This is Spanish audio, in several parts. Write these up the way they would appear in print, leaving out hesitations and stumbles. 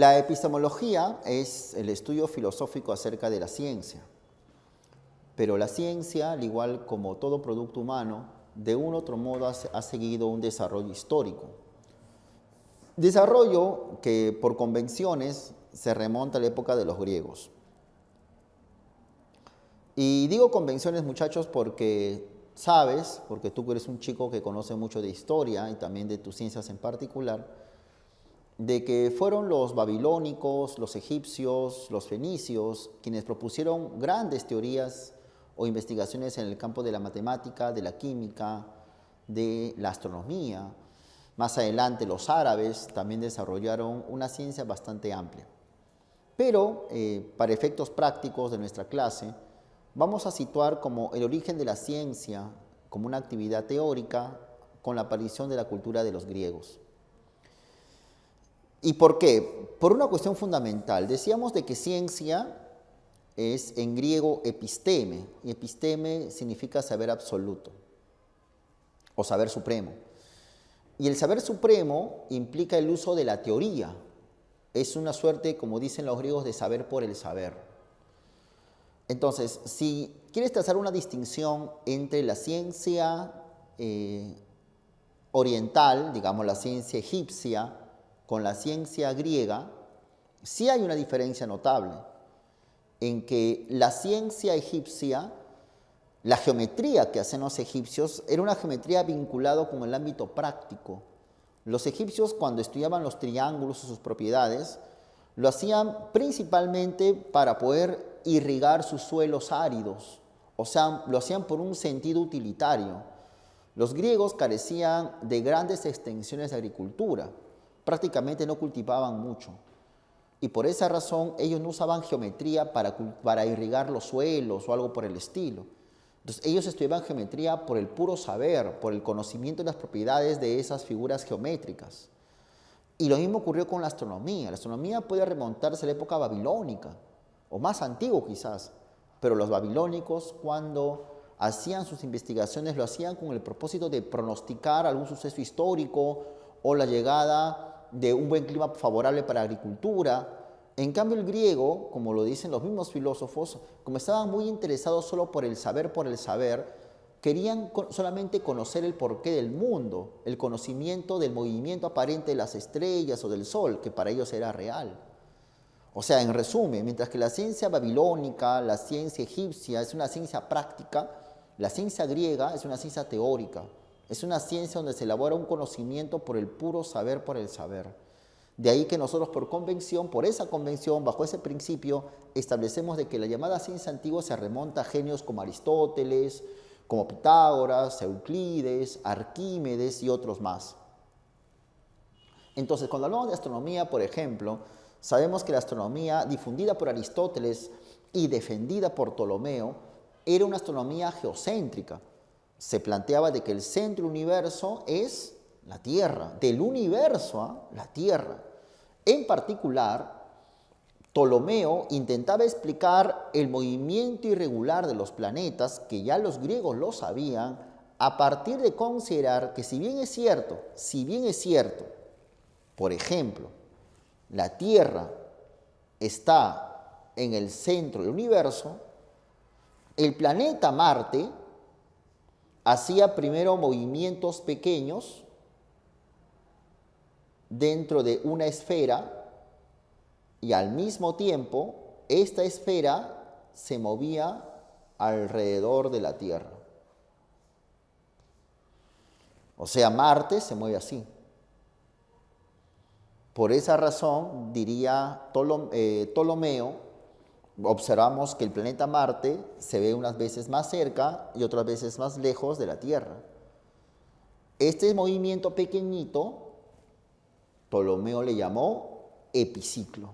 La epistemología es el estudio filosófico acerca de la ciencia, pero la ciencia, al igual como todo producto humano, de un u otro modo ha seguido un desarrollo histórico. Desarrollo que por convenciones se remonta a la época de los griegos. Y digo convenciones, muchachos, porque sabes, porque tú eres un chico que conoce mucho de historia y también de tus ciencias en particular, de que fueron los babilónicos, los egipcios, los fenicios, quienes propusieron grandes teorías o investigaciones en el campo de la matemática, de la química, de la astronomía. Más adelante los árabes también desarrollaron una ciencia bastante amplia. Pero para efectos prácticos de nuestra clase, vamos a situar como el origen de la ciencia como una actividad teórica con la aparición de la cultura de los griegos. ¿Y por qué? Por una cuestión fundamental. Decíamos de que ciencia es en griego episteme, y episteme significa saber absoluto o saber supremo. Y el saber supremo implica el uso de la teoría. Es una suerte, como dicen los griegos, de saber por el saber. Entonces, si quieres trazar una distinción entre la ciencia oriental, digamos la ciencia egipcia, con la ciencia griega, sí hay una diferencia notable en que la ciencia egipcia, la geometría que hacen los egipcios, era una geometría vinculada con el ámbito práctico. Los egipcios, cuando estudiaban los triángulos y sus propiedades, lo hacían principalmente para poder irrigar sus suelos áridos, o sea, lo hacían por un sentido utilitario. Los griegos carecían de grandes extensiones de agricultura, prácticamente no cultivaban mucho. Y por esa razón ellos no usaban geometría para irrigar los suelos o algo por el estilo. Entonces ellos estudiaban geometría por el puro saber, por el conocimiento de las propiedades de esas figuras geométricas. Y lo mismo ocurrió con la astronomía. La astronomía puede remontarse a la época babilónica, o más antiguo quizás, pero los babilónicos cuando hacían sus investigaciones lo hacían con el propósito de pronosticar algún suceso histórico o la llegada de un buen clima favorable para la agricultura. En cambio, el griego, como lo dicen los mismos filósofos, como estaban muy interesados solo por el saber, querían solamente conocer el porqué del mundo, el conocimiento del movimiento aparente de las estrellas o del sol, que para ellos era real. O sea, en resumen, mientras que la ciencia babilónica, la ciencia egipcia es una ciencia práctica, la ciencia griega es una ciencia teórica. Es una ciencia donde se elabora un conocimiento por el puro saber por el saber. De ahí que nosotros por convención, por esa convención, bajo ese principio, establecemos de que la llamada ciencia antigua se remonta a genios como Aristóteles, como Pitágoras, Euclides, Arquímedes y otros más. Entonces, cuando hablamos de astronomía, por ejemplo, sabemos que la astronomía difundida por Aristóteles y defendida por Ptolomeo era una astronomía geocéntrica. Se planteaba de que el centro del universo es la Tierra, del universo la Tierra. En particular, Ptolomeo intentaba explicar el movimiento irregular de los planetas, que ya los griegos lo sabían, a partir de considerar que si bien es cierto, por ejemplo, la Tierra está en el centro del universo, el planeta Marte hacía primero movimientos pequeños dentro de una esfera y al mismo tiempo esta esfera se movía alrededor de la Tierra. O sea, Marte se mueve así. Por esa razón, diría Ptolomeo, observamos que el planeta Marte se ve unas veces más cerca y otras veces más lejos de la Tierra. Este movimiento pequeñito, Ptolomeo le llamó epiciclo.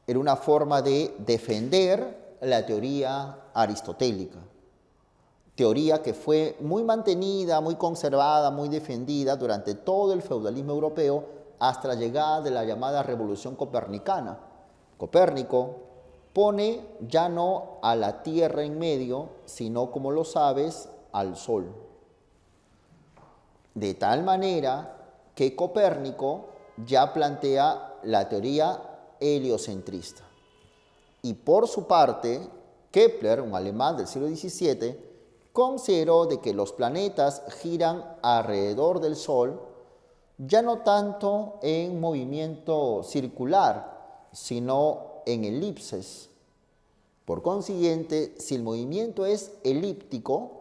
Era una forma de defender la teoría aristotélica. Teoría que fue muy mantenida, muy conservada, muy defendida durante todo el feudalismo europeo hasta la llegada de la llamada Revolución Copernicana. Copérnico pone ya no a la Tierra en medio, sino, como lo sabes, al Sol. De tal manera que Copérnico ya plantea la teoría heliocentrista. Y por su parte, Kepler, un alemán del siglo XVII, consideró de que los planetas giran alrededor del Sol, ya no tanto en movimiento circular, sino en elipses. Por consiguiente, si el movimiento es elíptico,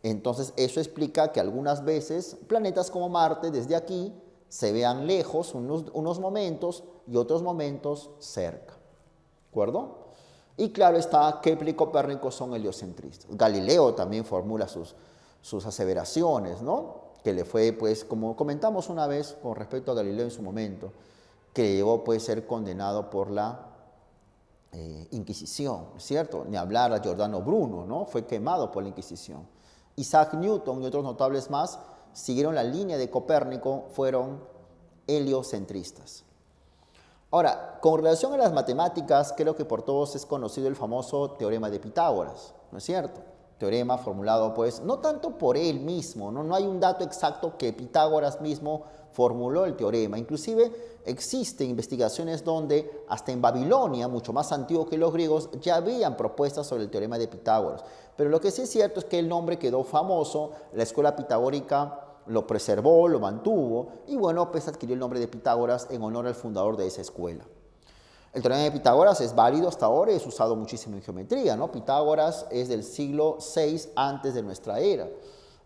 entonces eso explica que algunas veces planetas como Marte desde aquí se vean lejos unos momentos y otros momentos cerca. ¿De acuerdo? Y claro está, Kepler y Copérnico son heliocentristas. Galileo también formula sus aseveraciones, ¿no? Que le fue, pues, como comentamos una vez con respecto a Galileo en su momento, que llegó a ser condenado por la Inquisición, ¿cierto? Ni hablar a Giordano Bruno, ¿no? Fue quemado por la Inquisición. Isaac Newton y otros notables más siguieron la línea de Copérnico, fueron heliocentristas. Ahora, con relación a las matemáticas, creo que por todos es conocido el famoso teorema de Pitágoras, ¿no es cierto? Teorema formulado, pues, no tanto por él mismo, no hay un dato exacto que Pitágoras mismo formuló el teorema. Inclusive existen investigaciones donde hasta en Babilonia, mucho más antiguo que los griegos, ya habían propuestas sobre el teorema de Pitágoras. Pero lo que sí es cierto es que el nombre quedó famoso, la escuela pitagórica lo preservó, lo mantuvo, y bueno, pues adquirió el nombre de Pitágoras en honor al fundador de esa escuela. El teorema de Pitágoras es válido hasta ahora y es usado muchísimo en geometría, ¿no? Pitágoras es del siglo VI antes de nuestra era.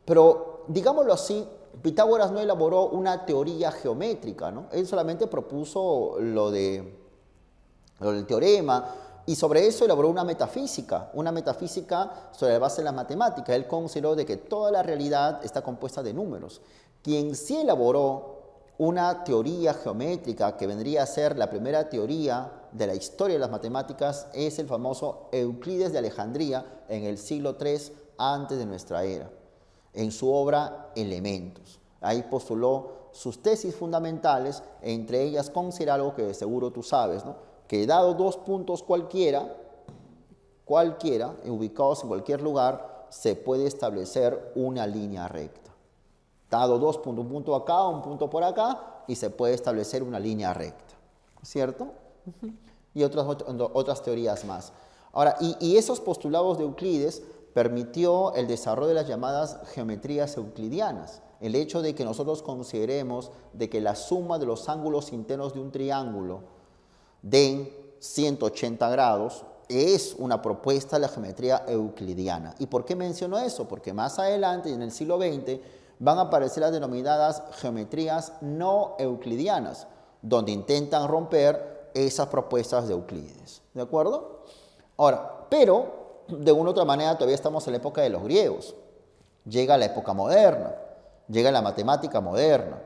Pero, digámoslo así, Pitágoras no elaboró una teoría geométrica, ¿no? Él solamente propuso lo del teorema, y sobre eso elaboró una metafísica sobre la base de la matemática. Él consideró de que toda la realidad está compuesta de números. Quien sí elaboró una teoría geométrica que vendría a ser la primera teoría de la historia de las matemáticas es el famoso Euclides de Alejandría en el siglo III antes de nuestra era, en su obra Elementos. Ahí postuló sus tesis fundamentales, entre ellas considera algo que de seguro tú sabes, ¿no? Que dado dos puntos cualquiera, ubicados en cualquier lugar, se puede establecer una línea recta. Dado dos puntos, un punto acá, un punto por acá, y se puede establecer una línea recta, ¿cierto? Y otras teorías más. Ahora, y esos postulados de Euclides permitió el desarrollo de las llamadas geometrías euclidianas. El hecho de que nosotros consideremos de que la suma de los ángulos internos de un triángulo den 180 grados, es una propuesta de la geometría euclidiana. ¿Y por qué menciono eso? Porque más adelante, en el siglo XX, van a aparecer las denominadas geometrías no euclidianas, donde intentan romper esas propuestas de Euclides. ¿De acuerdo? Ahora, pero de una u otra manera todavía estamos en la época de los griegos. Llega la época moderna, llega la matemática moderna.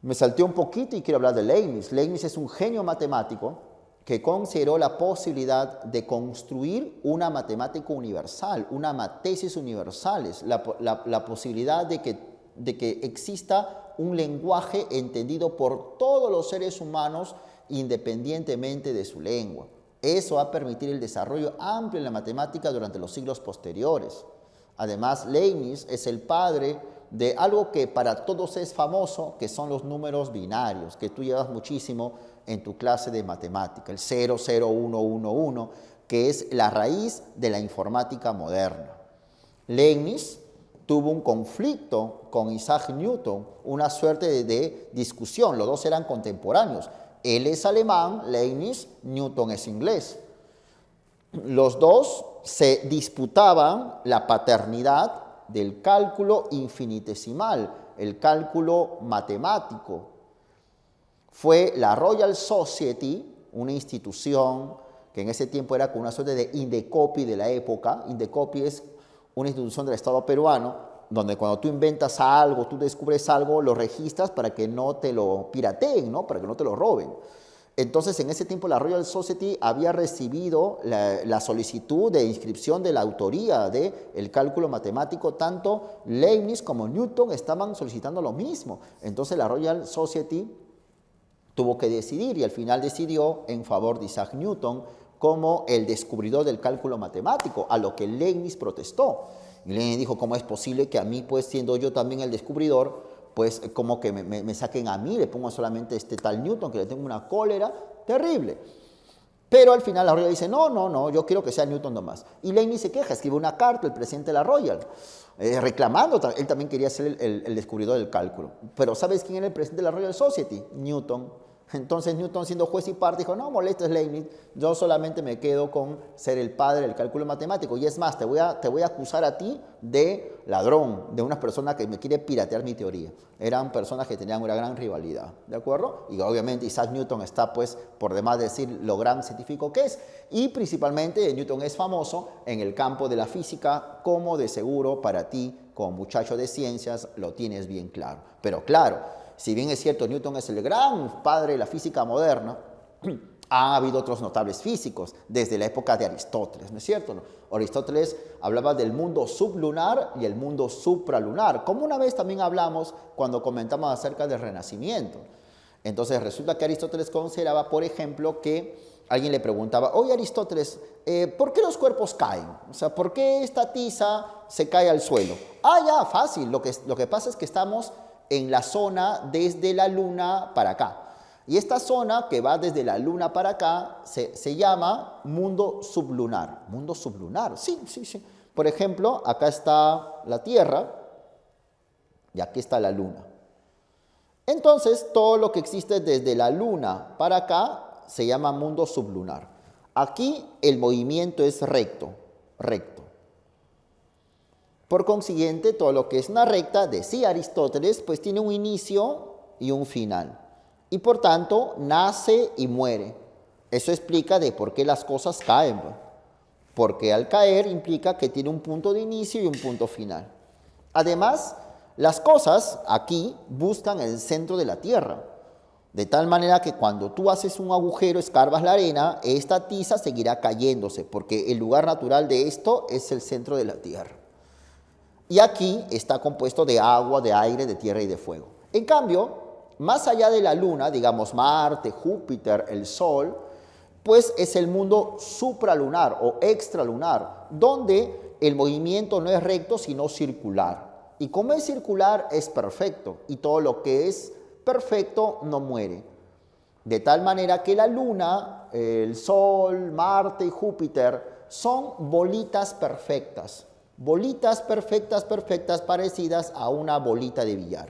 Me salté un poquito y quiero hablar de Leibniz. Leibniz es un genio matemático que consideró la posibilidad de construir una matemática universal, una matesis universales, la posibilidad de que exista un lenguaje entendido por todos los seres humanos independientemente de su lengua. Eso va a permitir el desarrollo amplio en la matemática durante los siglos posteriores. Además, Leibniz es el padre de algo que para todos es famoso, que son los números binarios, que tú llevas muchísimo en tu clase de matemática, el 0, 0, 1, 1, 1, que es la raíz de la informática moderna. Leibniz tuvo un conflicto con Isaac Newton, una suerte de discusión, los dos eran contemporáneos. Él es alemán, Leibniz, Newton es inglés. Los dos se disputaban la paternidad del cálculo infinitesimal, el cálculo matemático. Fue la Royal Society, una institución que en ese tiempo era como una suerte de Indecopi de la época. Indecopi es una institución del Estado peruano, donde cuando tú inventas algo, tú descubres algo, lo registras para que no te lo pirateen, ¿no? Para que no te lo roben. Entonces, en ese tiempo la Royal Society había recibido la solicitud de inscripción de la autoría del cálculo matemático. Tanto Leibniz como Newton estaban solicitando lo mismo. Entonces, la Royal Society tuvo que decidir y al final decidió en favor de Isaac Newton como el descubridor del cálculo matemático, a lo que Leibniz protestó. Y Leibniz dijo, ¿cómo es posible que a mí, pues siendo yo también el descubridor, pues como que me saquen a mí, le pongo solamente este tal Newton, que le tengo una cólera terrible. Pero al final la Royal dice, no, yo quiero que sea Newton nomás. Y Leibniz se queja, escribe una carta al presidente de la Royal, reclamando, él también quería ser el descubridor del cálculo. Pero ¿sabes quién era el presidente de la Royal Society? Newton. Entonces Newton, siendo juez y parte, dijo, no molestes Leibniz, yo solamente me quedo con ser el padre del cálculo matemático. Y es más, te voy a acusar a ti de ladrón, de una persona que me quiere piratear mi teoría. Eran personas que tenían una gran rivalidad, ¿de acuerdo? Y obviamente Isaac Newton está, pues, por demás decir lo gran científico que es. Y principalmente Newton es famoso en el campo de la física, como de seguro para ti, como muchacho de ciencias, lo tienes bien claro. Pero claro, si bien es cierto, Newton es el gran padre de la física moderna, ha habido otros notables físicos desde la época de Aristóteles, ¿no es cierto? Aristóteles hablaba del mundo sublunar y el mundo supralunar, como una vez también hablamos cuando comentamos acerca del Renacimiento. Entonces resulta que Aristóteles consideraba, por ejemplo, que alguien le preguntaba, oye Aristóteles, ¿por qué los cuerpos caen? O sea, ¿por qué esta tiza se cae al suelo? Ah, ya, fácil, lo que pasa es que estamos en la zona desde la luna para acá. Y esta zona que va desde la luna para acá se llama mundo sublunar. Mundo sublunar, sí. Por ejemplo, acá está la Tierra y aquí está la luna. Entonces, todo lo que existe desde la luna para acá se llama mundo sublunar. Aquí el movimiento es recto. Por consiguiente, todo lo que es una recta, decía Aristóteles, pues tiene un inicio y un final. Y por tanto, nace y muere. Eso explica de por qué las cosas caen. Porque al caer implica que tiene un punto de inicio y un punto final. Además, las cosas aquí buscan el centro de la Tierra. De tal manera que cuando tú haces un agujero, escarbas la arena, esta tiza seguirá cayéndose, porque el lugar natural de esto es el centro de la Tierra. Y aquí está compuesto de agua, de aire, de tierra y de fuego. En cambio, más allá de la luna, digamos Marte, Júpiter, el Sol, pues es el mundo supralunar o extralunar, donde el movimiento no es recto, sino circular. Y como es circular, es perfecto, y todo lo que es perfecto no muere. De tal manera que la luna, el Sol, Marte y Júpiter son bolitas perfectas. Bolitas perfectas, parecidas a una bolita de billar.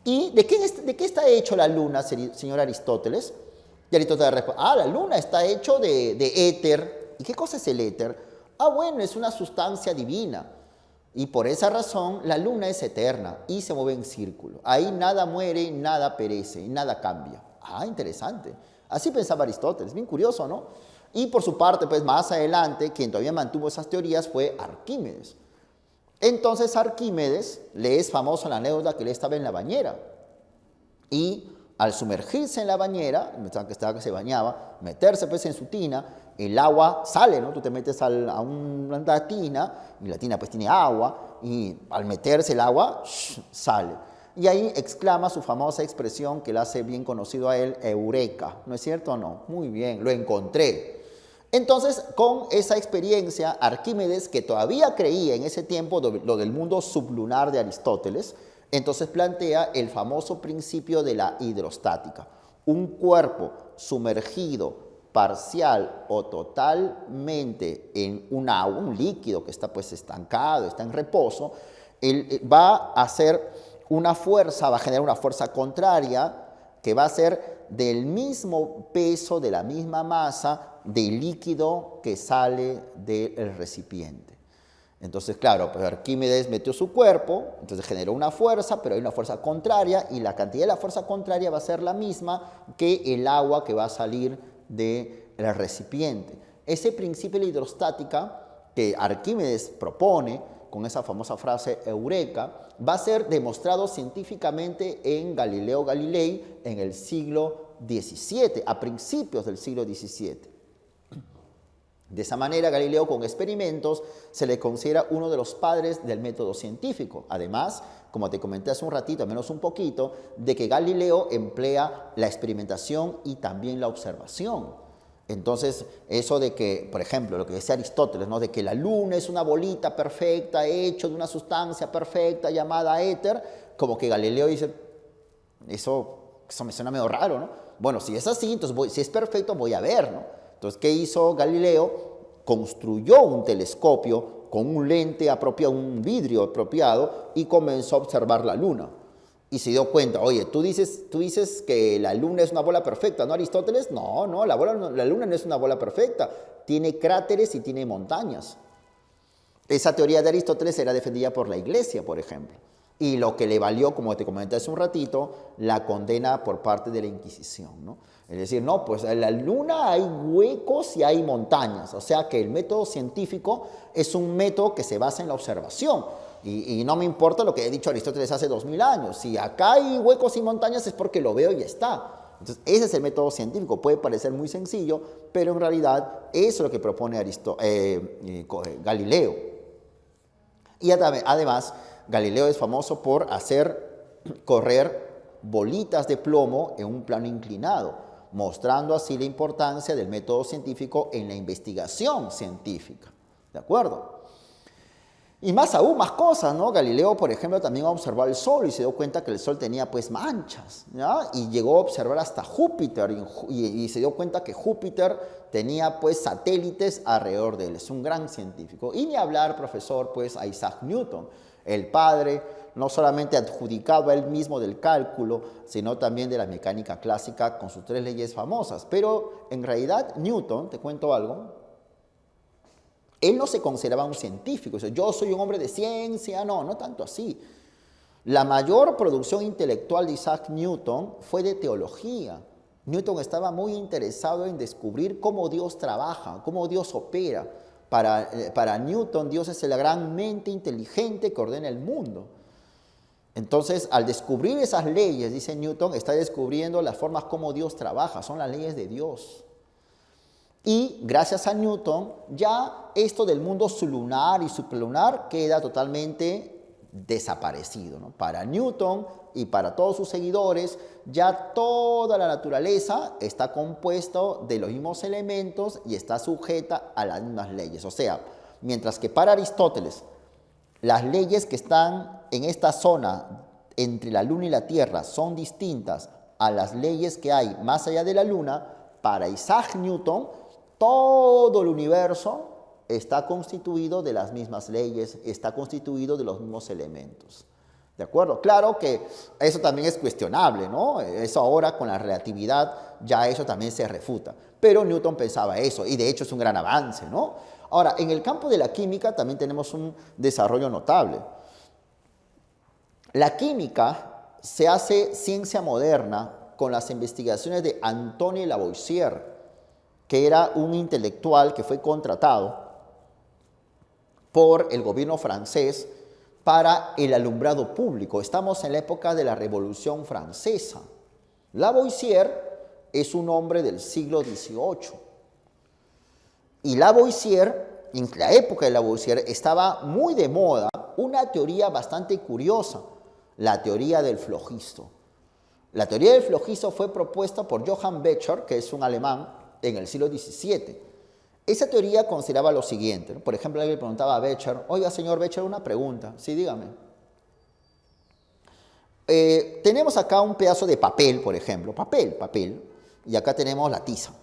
¿Y de qué está hecho la luna, señor Aristóteles? Y Aristóteles responde, la luna está hecho de éter. ¿Y qué cosa es el éter? Bueno, es una sustancia divina. Y por esa razón la luna es eterna y se mueve en círculo. Ahí nada muere, nada perece y nada cambia. Interesante. Así pensaba Aristóteles, bien curioso, ¿no? Y por su parte, pues más adelante, quien todavía mantuvo esas teorías fue Arquímedes. Entonces Arquímedes, le es famoso la anécdota que él estaba en la bañera. Y al sumergirse en la bañera, que se bañaba, meterse pues en su tina, el agua sale, ¿no? Tú te metes a una tina, y la tina pues tiene agua, y al meterse el agua, sale. Y ahí exclama su famosa expresión que le hace bien conocido a él, eureka, ¿no es cierto o no? Muy bien, lo encontré. Entonces, con esa experiencia, Arquímedes, que todavía creía en ese tiempo lo del mundo sublunar de Aristóteles, entonces plantea el famoso principio de la hidrostática. Un cuerpo sumergido parcial o totalmente en un agua, un líquido que está pues estancado, está en reposo, él va a hacer una fuerza, va a generar una fuerza contraria que va a ser del mismo peso, de la misma masa del líquido que sale del recipiente. Entonces, claro, pues Arquímedes metió su cuerpo, entonces generó una fuerza, pero hay una fuerza contraria y la cantidad de la fuerza contraria va a ser la misma que el agua que va a salir del recipiente. Ese principio de la hidrostática que Arquímedes propone con esa famosa frase eureka, va a ser demostrado científicamente en Galileo Galilei en el siglo XVII, a principios del siglo XVII. De esa manera, Galileo, con experimentos, se le considera uno de los padres del método científico. Además, como te comenté hace un ratito, al menos un poquito, de que Galileo emplea la experimentación y también la observación. Entonces, eso de que, por ejemplo, lo que decía Aristóteles, ¿no? De que la luna es una bolita perfecta, hecho de una sustancia perfecta llamada éter, como que Galileo dice, eso me suena medio raro, ¿no? Bueno, si es así, entonces si es perfecto, voy a ver, ¿no? Entonces, ¿qué hizo Galileo? Construyó un telescopio con un lente apropiado, un vidrio apropiado, y comenzó a observar la luna. Y se dio cuenta, oye, tú dices que la luna es una bola perfecta, ¿no, Aristóteles? No, la luna no es una bola perfecta, tiene cráteres y tiene montañas. Esa teoría de Aristóteles era defendida por la Iglesia, por ejemplo, y lo que le valió, como te comenté hace un ratito, la condena por parte de la Inquisición, ¿no? Es decir, no, pues en la luna hay huecos y hay montañas, o sea que el método científico es un método que se basa en la observación. Y no me importa lo que he dicho Aristóteles hace 2000 años. Si acá hay huecos y montañas es porque lo veo y ya está. Entonces, ese es el método científico. Puede parecer muy sencillo, pero en realidad eso es lo que propone Galileo. Y además, Galileo es famoso por hacer correr bolitas de plomo en un plano inclinado, mostrando así la importancia del método científico en la investigación científica. ¿De acuerdo? Y más aún, más cosas, ¿no? Galileo, por ejemplo, también observó el Sol y se dio cuenta que el Sol tenía, pues, manchas, ¿ya? Y llegó a observar hasta Júpiter y se dio cuenta que Júpiter tenía, pues, satélites alrededor de él. Es un gran científico. Y ni hablar, profesor, pues, a Isaac Newton, el padre, no solamente adjudicado a él mismo del cálculo, sino también de la mecánica clásica con sus 3 leyes famosas. Pero, en realidad, Newton, te cuento algo, él no se consideraba un científico, yo soy un hombre de ciencia, no tanto así. La mayor producción intelectual de Isaac Newton fue de teología. Newton estaba muy interesado en descubrir cómo Dios trabaja, cómo Dios opera. Para Newton, Dios es la gran mente inteligente que ordena el mundo. Entonces, al descubrir esas leyes, dice Newton, está descubriendo las formas como Dios trabaja, son las leyes de Dios. Y gracias a Newton, ya esto del mundo sublunar y sublunar queda totalmente desaparecido, ¿no? Para Newton y para todos sus seguidores, ya toda la naturaleza está compuesto de los mismos elementos y está sujeta a las mismas leyes. O sea, mientras que para Aristóteles, las leyes que están en esta zona entre la Luna y la Tierra son distintas a las leyes que hay más allá de la Luna, para Isaac Newton, todo el universo está constituido de las mismas leyes, está constituido de los mismos elementos. ¿De acuerdo? Claro que eso también es cuestionable, ¿no? Eso ahora con la relatividad ya eso también se refuta. Pero Newton pensaba eso y de hecho es un gran avance, ¿no? Ahora, en el campo de la química también tenemos un desarrollo notable. La química se hace ciencia moderna con las investigaciones de Antoine Lavoisier, que era un intelectual que fue contratado por el gobierno francés para el alumbrado público. Estamos en la época de la Revolución Francesa. Lavoisier es un hombre del siglo XVIII. Y Lavoisier, en la época de Lavoisier, estaba muy de moda una teoría bastante curiosa, la teoría del flogisto. La teoría del flogisto fue propuesta por Johann Becher, que es un alemán, en el siglo XVII. Esa teoría consideraba lo siguiente, ¿no? Por ejemplo, alguien le preguntaba a Becher, oiga, señor Becher, una pregunta. Sí, dígame. Tenemos acá un pedazo de papel, por ejemplo, papel, y acá tenemos la tiza.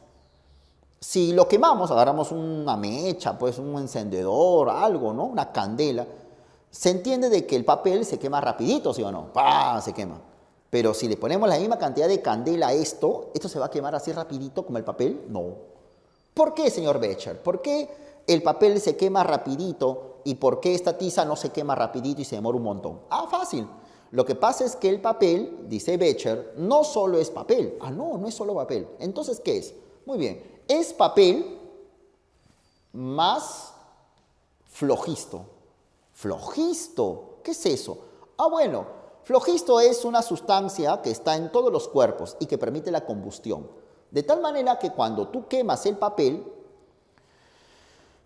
Si lo quemamos, agarramos una mecha, pues un encendedor, algo, ¿no? Una candela, se entiende de que el papel se quema rapidito, ¿sí o no? ¡Pah! Se quema. Pero si le ponemos la misma cantidad de candela a esto se va a quemar así rapidito como el papel. No. ¿Por qué, señor Becher? ¿Por qué el papel se quema rapidito y por qué esta tiza no se quema rapidito y se demora un montón? Ah, fácil. Lo que pasa es que el papel, dice Becher, no solo es papel. Ah, no es solo papel. Entonces, ¿qué es? Muy bien. Es papel más flogisto. ¿Flogisto? ¿Qué es eso? Ah, bueno. Flogisto es una sustancia que está en todos los cuerpos y que permite la combustión. De tal manera que cuando tú quemas el papel,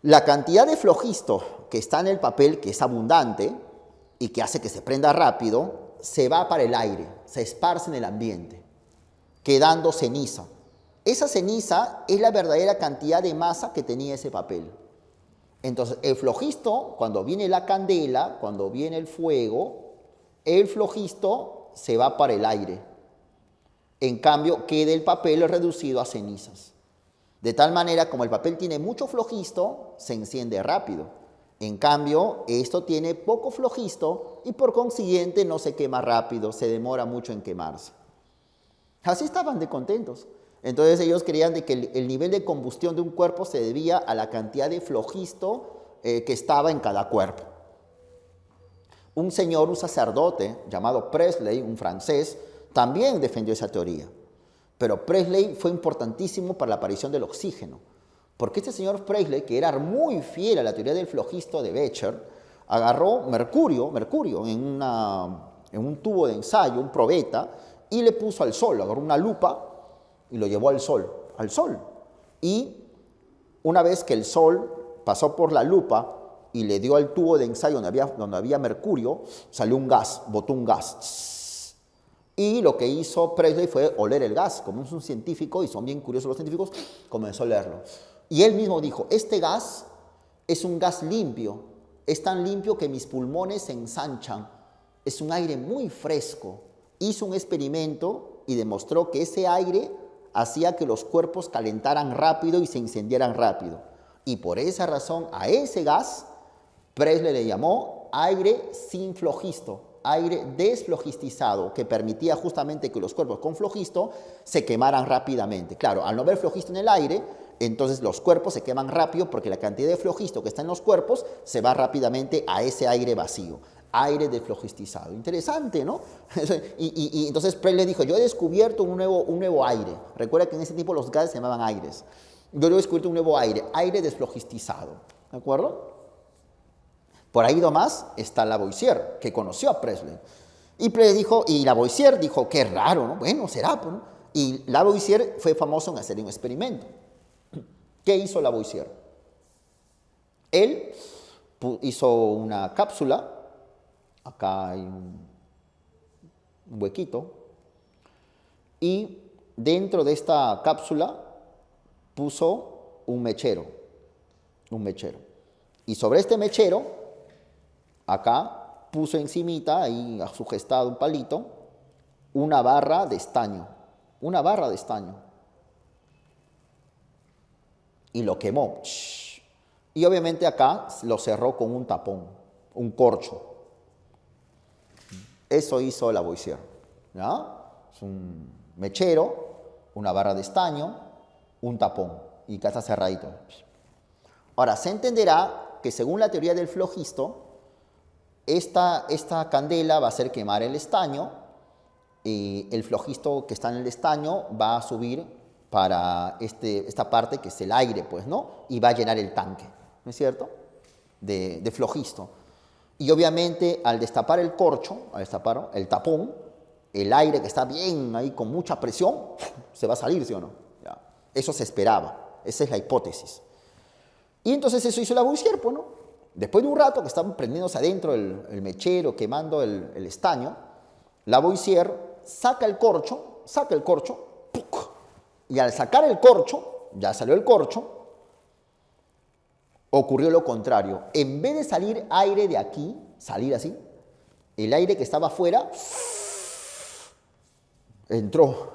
la cantidad de flogisto que está en el papel, que es abundante y que hace que se prenda rápido, se va para el aire, se esparce en el ambiente, quedando ceniza. Esa ceniza es la verdadera cantidad de masa que tenía ese papel. Entonces, el flojisto, cuando viene la candela, cuando viene el fuego, el flojisto se va para el aire. En cambio, queda el papel reducido a cenizas. De tal manera, como el papel tiene mucho flojisto, se enciende rápido. En cambio, esto tiene poco flojisto y por consiguiente no se quema rápido, se demora mucho en quemarse. Así estaban de contentos. Entonces ellos creían de que el nivel de combustión de un cuerpo se debía a la cantidad de flojisto que estaba en cada cuerpo. Un señor, un sacerdote llamado Presley, un francés, también defendió esa teoría. Pero Presley fue importantísimo para la aparición del oxígeno. Porque este señor Presley, que era muy fiel a la teoría del flojisto de Becher, agarró mercurio en un tubo de ensayo, un probeta, y le puso al sol, agarró una lupa y lo llevó al sol. Y una vez que el sol pasó por la lupa y le dio al tubo de ensayo donde había mercurio, salió un gas, botó un gas. Y lo que hizo Presley fue oler el gas. Como es un científico, y son bien curiosos los científicos, comenzó a olerlo. Y él mismo dijo, este gas es un gas limpio, es tan limpio que mis pulmones se ensanchan, es un aire muy fresco. Hizo un experimento y demostró que ese aire hacía que los cuerpos calentaran rápido y se incendiaran rápido. Y por esa razón a ese gas Presley le llamó aire sin flojisto, aire desflogistizado, que permitía justamente que los cuerpos con flojisto se quemaran rápidamente. Claro, al no haber flojisto en el aire, entonces los cuerpos se queman rápido porque la cantidad de flojisto que está en los cuerpos se va rápidamente a ese aire vacío. Aire desflogistizado. Interesante, ¿no? Y entonces Presley dijo, yo he descubierto un nuevo aire. Recuerda que en ese tiempo los gases se llamaban aires. Yo he descubierto un nuevo aire, aire desflogistizado. ¿De acuerdo? Por ahí nomás está Lavoisier, que conoció a Presley. Y Presley dijo, y Lavoisier dijo, qué raro, ¿no? Bueno, será, pues, ¿no? Y Lavoisier fue famoso en hacer un experimento. ¿Qué hizo Lavoisier? Él hizo una cápsula. Acá hay un huequito. Y dentro de esta cápsula puso un mechero. Y sobre este mechero, acá puso encimita, ahí sugestado un palito, una barra de estaño. Y lo quemó. Y obviamente acá lo cerró con un tapón, un corcho. Eso hizo Lavoisier, ¿ya? Es un mechero, una barra de estaño, un tapón, y acá está cerradito. Ahora, se entenderá que según la teoría del flojisto, esta candela va a hacer quemar el estaño, y el flojisto que está en el estaño va a subir para esta parte que es el aire, pues, ¿no? Y va a llenar el tanque, ¿no es cierto? De flojisto. Y obviamente al destapar el corcho, al destapar el tapón, el aire que está bien ahí con mucha presión, se va a salir, ¿sí o no? Ya. Eso se esperaba, esa es la hipótesis. Y entonces eso hizo Lavoisier, pues, ¿no? Después de un rato que estaban prendiéndose adentro el mechero, quemando el estaño, Lavoisier saca el corcho, ¡puc! Y al sacar el corcho, ya salió el corcho, ocurrió lo contrario. En vez de salir aire de aquí, salir así, el aire que estaba afuera entró.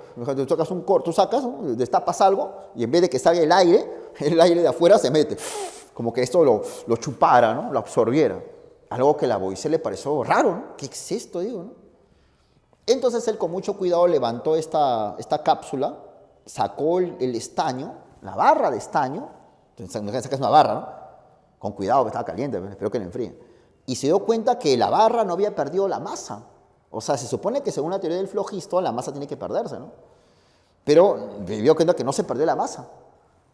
Tú sacas, ¿no? Destapas algo y en vez de que salga el aire de afuera se mete. Como que esto lo chupara, ¿no? Lo absorbiera. Algo que a Lavoisier le pareció raro, ¿no? ¿Qué es esto, digo, ¿no? Entonces él con mucho cuidado levantó esta cápsula, sacó el estaño, la barra de estaño, entonces sacas una barra, ¿no? Con cuidado, que estaba caliente, espero que le enfríe. Y se dio cuenta que la barra no había perdido la masa. O sea, se supone que según la teoría del flojisto, la masa tiene que perderse, ¿no? Pero me dio cuenta que no se perdió la masa.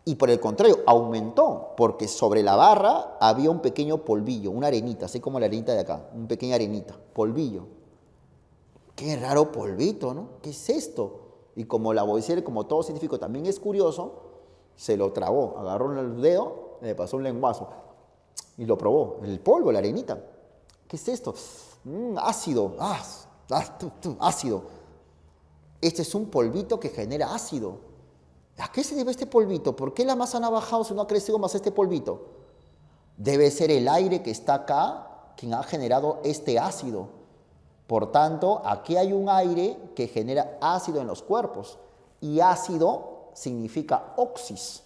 Y por el contrario, aumentó, porque sobre la barra había un pequeño polvillo, una arenita, así como la arenita de acá, una pequeña arenita, polvillo. Qué raro polvito, ¿no? ¿Qué es esto? Y como Lavoisier, como todo científico también es curioso, se lo tragó, agarró el dedo, le pasó un lenguazo y lo probó, el polvo, la arenita. ¿Qué es esto? Ácido, ácido. Este es un polvito que genera ácido. ¿A qué se debe este polvito? ¿Por qué la masa no ha bajado si no ha crecido más este polvito? Debe ser el aire que está acá quien ha generado este ácido. Por tanto, aquí hay un aire que genera ácido en los cuerpos. Y ácido significa oxis.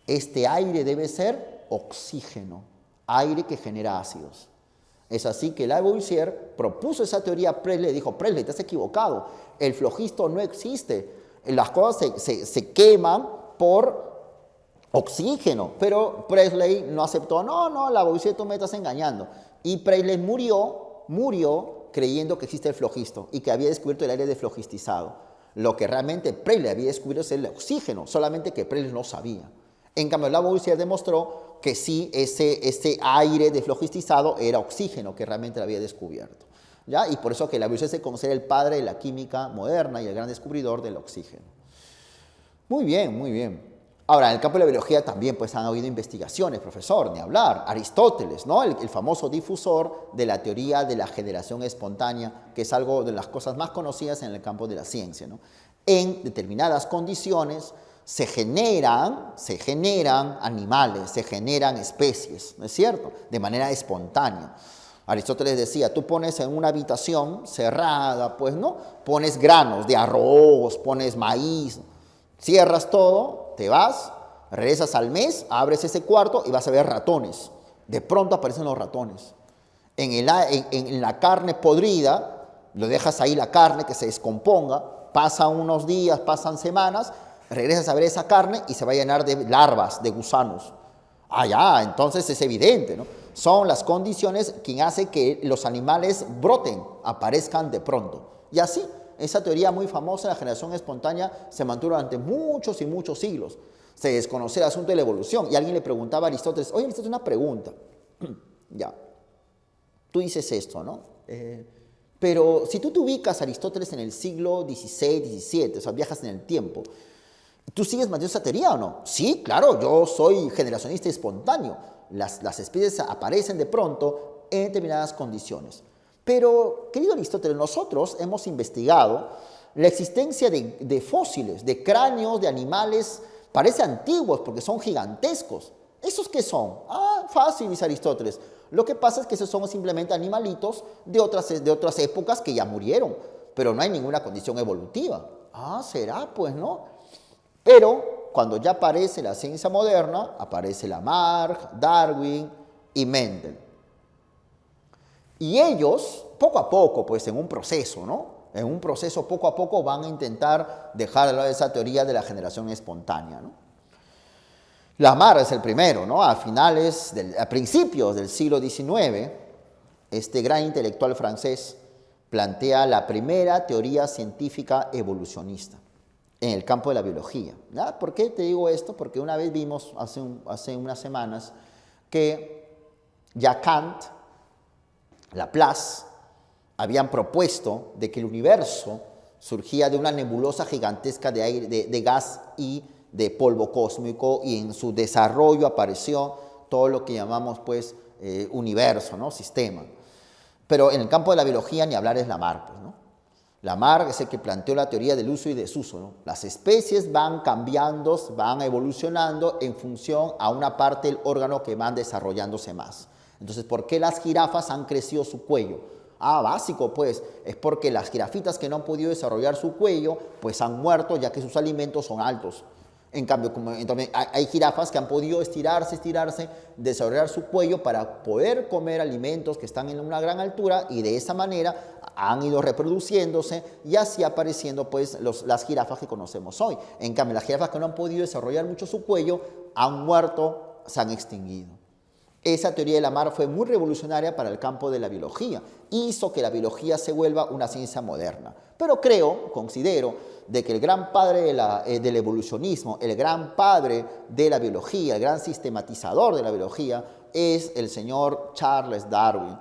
Este aire debe ser oxígeno, aire que genera ácidos. Es así que Lavoisier propuso esa teoría a Presley y dijo, Presley, te has equivocado, el flogisto no existe, las cosas se queman por oxígeno, pero Presley no aceptó, no, Lavoisier, tú me estás engañando. Y Presley murió creyendo que existe el flogisto y que había descubierto el aire deflogistizado. Lo que realmente Presley había descubierto es el oxígeno, solamente que Presley no sabía. En cambio, Lavoisier demostró que sí, ese aire deflogistizado era oxígeno, que realmente lo había descubierto, ¿ya? Y por eso que Lavoisier se considera el padre de la química moderna y el gran descubridor del oxígeno. Muy bien, muy bien. Ahora, en el campo de la biología también pues, han habido investigaciones, profesor, ni hablar. Aristóteles, ¿no? El famoso difusor de la teoría de la generación espontánea, que es algo de las cosas más conocidas en el campo de la ciencia, ¿no? En determinadas condiciones se generan animales, se generan especies, ¿no es cierto? De manera espontánea. Aristóteles decía, tú pones en una habitación cerrada, pues, ¿no? Pones granos de arroz, pones maíz, cierras todo, te vas, regresas al mes, abres ese cuarto y vas a ver ratones. De pronto aparecen los ratones. En la carne podrida, lo dejas ahí la carne que se descomponga, pasan unos días, pasan semanas, regresas a ver esa carne y se va a llenar de larvas, de gusanos. Ya, entonces es evidente, ¿no? Son las condiciones que hacen que los animales broten, aparezcan de pronto. Y así, esa teoría muy famosa de la generación espontánea se mantuvo durante muchos y muchos siglos. Se desconocía el asunto de la evolución y alguien le preguntaba a Aristóteles, oye, Aristóteles, una pregunta. Ya, tú dices esto, ¿no? Pero si tú te ubicas, Aristóteles, en el siglo XVI, XVII, o sea, viajas en el tiempo, ¿tú sigues manteniendo esa teoría o no? Sí, claro, yo soy generacionista espontáneo. Las especies aparecen de pronto en determinadas condiciones. Pero, querido Aristóteles, nosotros hemos investigado la existencia de fósiles, de cráneos de animales, parece antiguos porque son gigantescos. ¿Esos qué son? Fácil, dice Aristóteles. Lo que pasa es que esos son simplemente animalitos de otras épocas que ya murieron, pero no hay ninguna condición evolutiva. Será, pues, ¿no? Pero cuando ya aparece la ciencia moderna, aparece Lamarck, Darwin y Mendel. Y ellos, poco a poco, pues en un proceso, ¿no? En un proceso poco a poco van a intentar dejar de lado esa teoría de la generación espontánea, ¿no? Lamarck es el primero, ¿no? A principios del siglo XIX, este gran intelectual francés plantea la primera teoría científica evolucionista en el campo de la biología. ¿Ya? ¿Por qué te digo esto? Porque una vez vimos hace unas semanas que ya Kant, Laplace, habían propuesto de que el universo surgía de una nebulosa gigantesca de aire, de gas y de polvo cósmico, y en su desarrollo apareció todo lo que llamamos pues universo, ¿no? Sistema. Pero en el campo de la biología ni hablar es Lamarck, pues, ¿no? Lamarck es el que planteó la teoría del uso y desuso, ¿no? Las especies van cambiando, van evolucionando en función a una parte del órgano que van desarrollándose más. Entonces, ¿por qué las jirafas han crecido su cuello? Básico, pues, es porque las jirafitas que no han podido desarrollar su cuello, pues han muerto ya que sus alimentos son altos. En cambio, entonces, hay jirafas que han podido estirarse, desarrollar su cuello para poder comer alimentos que están en una gran altura, y de esa manera han ido reproduciéndose y así apareciendo pues las jirafas que conocemos hoy. En cambio, las jirafas que no han podido desarrollar mucho su cuello han muerto, se han extinguido. Esa teoría de Lamarck fue muy revolucionaria para el campo de la biología. Hizo que la biología se vuelva una ciencia moderna. Pero considero, de que el gran padre del evolucionismo, el gran padre de la biología, el gran sistematizador de la biología, es el señor Charles Darwin,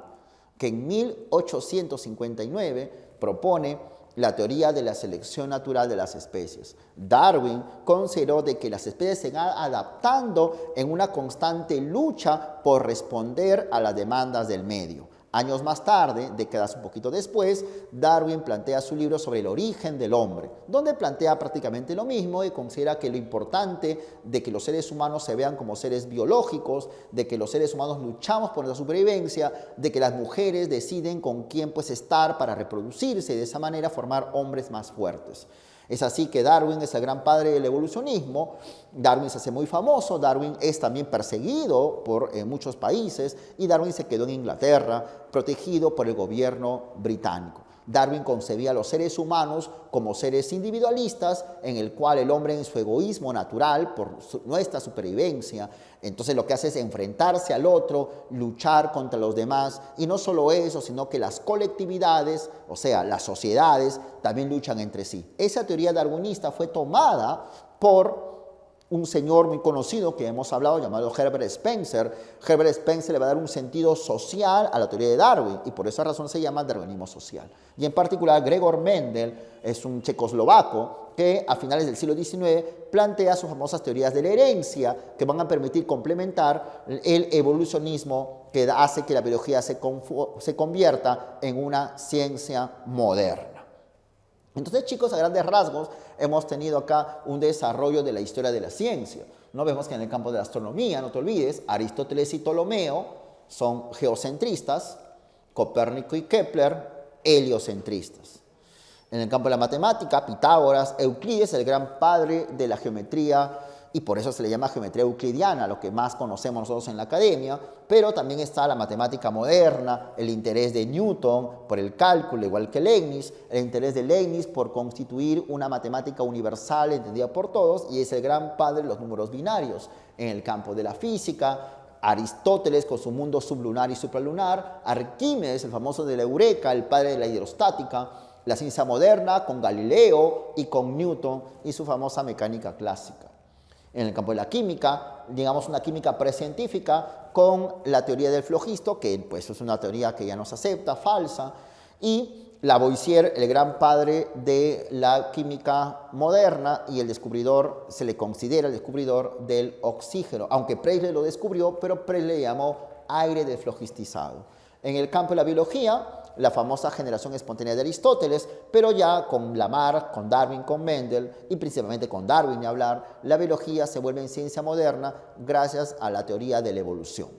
que en 1859 propone la teoría de la selección natural de las especies. Darwin consideró de que las especies se van adaptando en una constante lucha por responder a las demandas del medio. Años más tarde, décadas un poquito después, Darwin plantea su libro sobre el origen del hombre, donde plantea prácticamente lo mismo y considera que lo importante de que los seres humanos se vean como seres biológicos, de que los seres humanos luchamos por nuestra supervivencia, de que las mujeres deciden con quién pues estar para reproducirse y de esa manera formar hombres más fuertes. Es así que Darwin es el gran padre del evolucionismo. Darwin se hace muy famoso, Darwin es también perseguido por muchos países y Darwin se quedó en Inglaterra, protegido por el gobierno británico. Darwin concebía a los seres humanos como seres individualistas en el cual el hombre en su egoísmo natural por nuestra supervivencia, entonces lo que hace es enfrentarse al otro, luchar contra los demás y no solo eso, sino que las colectividades, o sea, las sociedades también luchan entre sí. Esa teoría darwinista fue tomada por un señor muy conocido que hemos hablado llamado Herbert Spencer. Herbert Spencer le va a dar un sentido social a la teoría de Darwin y por esa razón se llama darwinismo social. Y en particular Gregor Mendel es un checoslovaco que a finales del siglo XIX plantea sus famosas teorías de la herencia que van a permitir complementar el evolucionismo que hace que la biología se convierta en una ciencia moderna. Entonces, chicos, a grandes rasgos, hemos tenido acá un desarrollo de la historia de la ciencia. No vemos que en el campo de la astronomía, no te olvides, Aristóteles y Ptolomeo son geocentristas, Copérnico y Kepler, heliocentristas. En el campo de la matemática, Pitágoras, Euclides, el gran padre de la geometría, y por eso se le llama geometría euclidiana, lo que más conocemos nosotros en la academia, pero también está la matemática moderna, el interés de Newton por el cálculo, igual que Leibniz, el interés de Leibniz por constituir una matemática universal entendida por todos, y es el gran padre de los números binarios. En el campo de la física, Aristóteles con su mundo sublunar y supralunar, Arquímedes, el famoso de la Eureka, el padre de la hidrostática, la ciencia moderna con Galileo y con Newton y su famosa mecánica clásica. En el campo de la química, digamos una química precientífica con la teoría del flogisto, que pues es una teoría que ya no se acepta, falsa, y Lavoisier, el gran padre de la química moderna y el descubridor, se le considera el descubridor del oxígeno, aunque Presley lo descubrió, pero Presley le llamó aire desflogistizado. En el campo de la biología, la famosa generación espontánea de Aristóteles, pero ya con Lamarck, con Darwin, con Mendel y principalmente con Darwin ni hablar, la biología se vuelve en ciencia moderna gracias a la teoría de la evolución.